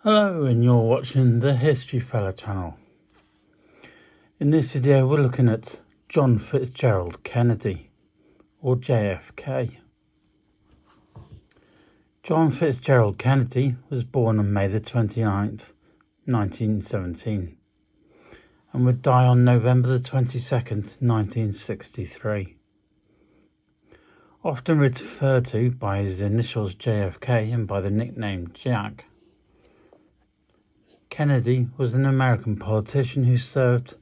Hello, and you're watching the History Fella channel. In this video we're looking at John Fitzgerald Kennedy, or JFK. John Fitzgerald Kennedy was born on May the 29th, 1917, and would die on November the 22nd, 1963. Often referred to by his initials JFK and by the nickname Jack, Kennedy was an American politician who served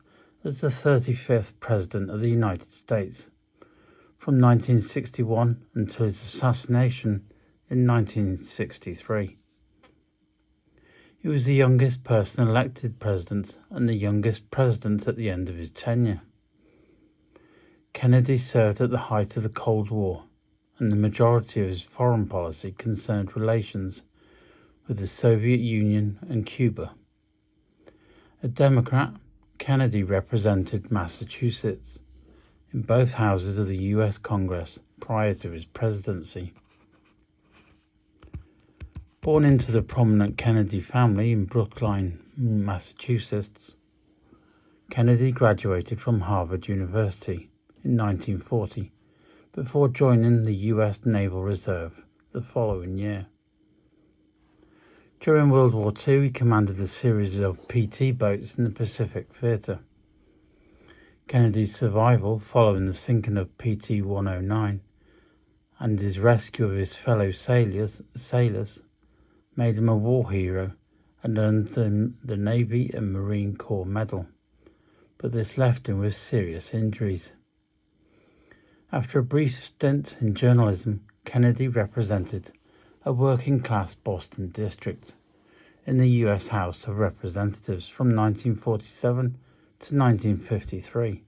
as the 35th President of the United States from 1961 until his assassination in 1963. He was the youngest person elected president and the youngest president at the end of his tenure. Kennedy served at the height of the Cold War, and the majority of his foreign policy concerned relations with the Soviet Union and Cuba. A Democrat, Kennedy represented Massachusetts in both houses of the U.S. Congress prior to his presidency. Born into the prominent Kennedy family in Brookline, Massachusetts, Kennedy graduated from Harvard University in 1940 before joining the U.S. Naval Reserve the following year. During World War II, he commanded a series of PT boats in the Pacific Theatre. Kennedy's survival following the sinking of PT 109 and his rescue of his fellow sailors made him a war hero and earned him the Navy and Marine Corps Medal, but this left him with serious injuries. After a brief stint in journalism, Kennedy represented a working-class Boston district in the U.S. House of Representatives from 1947 to 1953.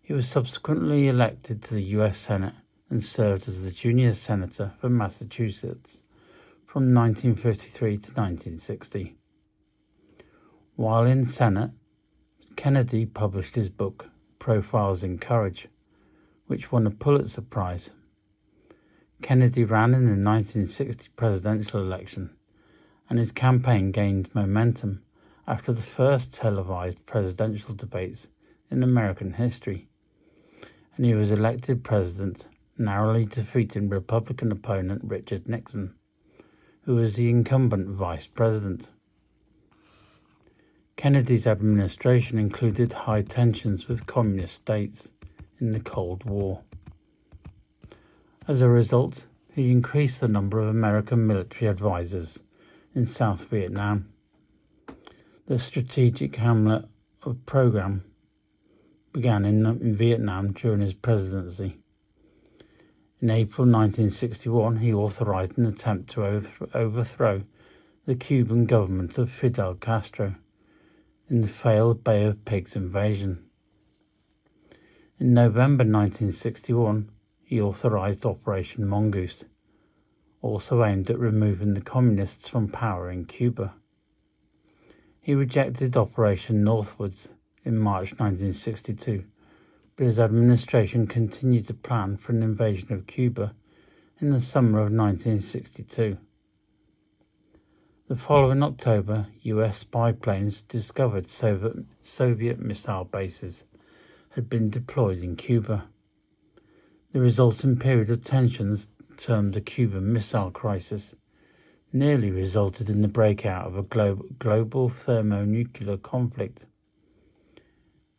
He was subsequently elected to the U.S. Senate and served as the junior senator for Massachusetts from 1953 to 1960. While in Senate, Kennedy published his book, Profiles in Courage, which won a Pulitzer Prize. Kennedy ran in the 1960 presidential election, and his campaign gained momentum after the first televised presidential debates in American history, and he was elected president, narrowly defeating Republican opponent Richard Nixon, who was the incumbent vice president. Kennedy's administration included high tensions with communist states in the Cold War. As a result, he increased the number of American military advisors in South Vietnam. The strategic Hamlet program began in Vietnam during his presidency. In April 1961, he authorized an attempt to overthrow the Cuban government of Fidel Castro in the failed Bay of Pigs invasion. In November 1961, he authorized Operation Mongoose, also aimed at removing the communists from power in Cuba. He rejected Operation Northwoods in March 1962, but his administration continued to plan for an invasion of Cuba in the summer of 1962. The following October, US spy planes discovered Soviet missile bases had been deployed in Cuba. The resulting period of tensions, termed the Cuban Missile Crisis, nearly resulted in the breakout of a global thermonuclear conflict.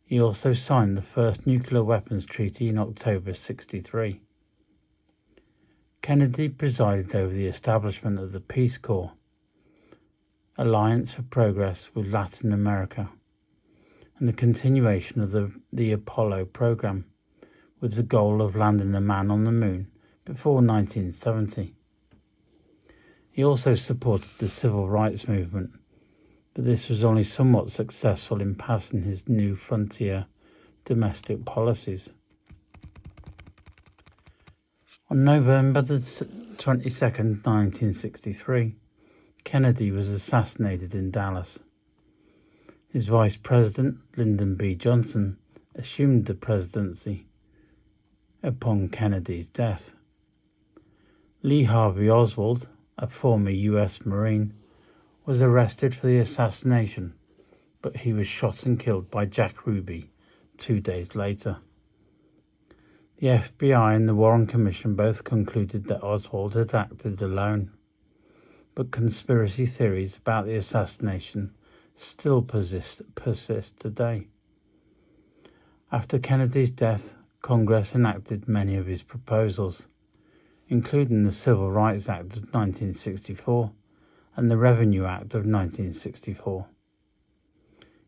He also signed the first nuclear weapons treaty in October 1963. Kennedy presided over the establishment of the Peace Corps, Alliance for Progress with Latin America, and the continuation of the Apollo program, with the goal of landing a man on the moon before 1970. He also supported the civil rights movement, but this was only somewhat successful in passing his new frontier domestic policies. On November the 22nd, 1963, Kennedy was assassinated in Dallas. His vice president, Lyndon B. Johnson, assumed the presidency upon Kennedy's death. Lee Harvey Oswald, a former U.S. Marine, was arrested for the assassination, but he was shot and killed by Jack Ruby 2 days later. The FBI and the Warren Commission both concluded that Oswald had acted alone, but conspiracy theories about the assassination still persist today. After Kennedy's death, Congress enacted many of his proposals, including the Civil Rights Act of 1964 and the Revenue Act of 1964.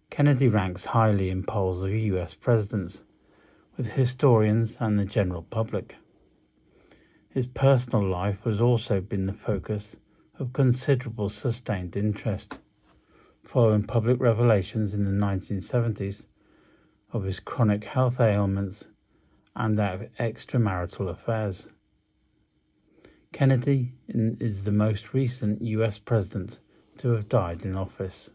Kennedy ranks highly in polls of US presidents, with historians and the general public. His personal life has also been the focus of considerable sustained interest, following public revelations in the 1970s of his chronic health ailments and extramarital affairs. Kennedy is the most recent US president to have died in office.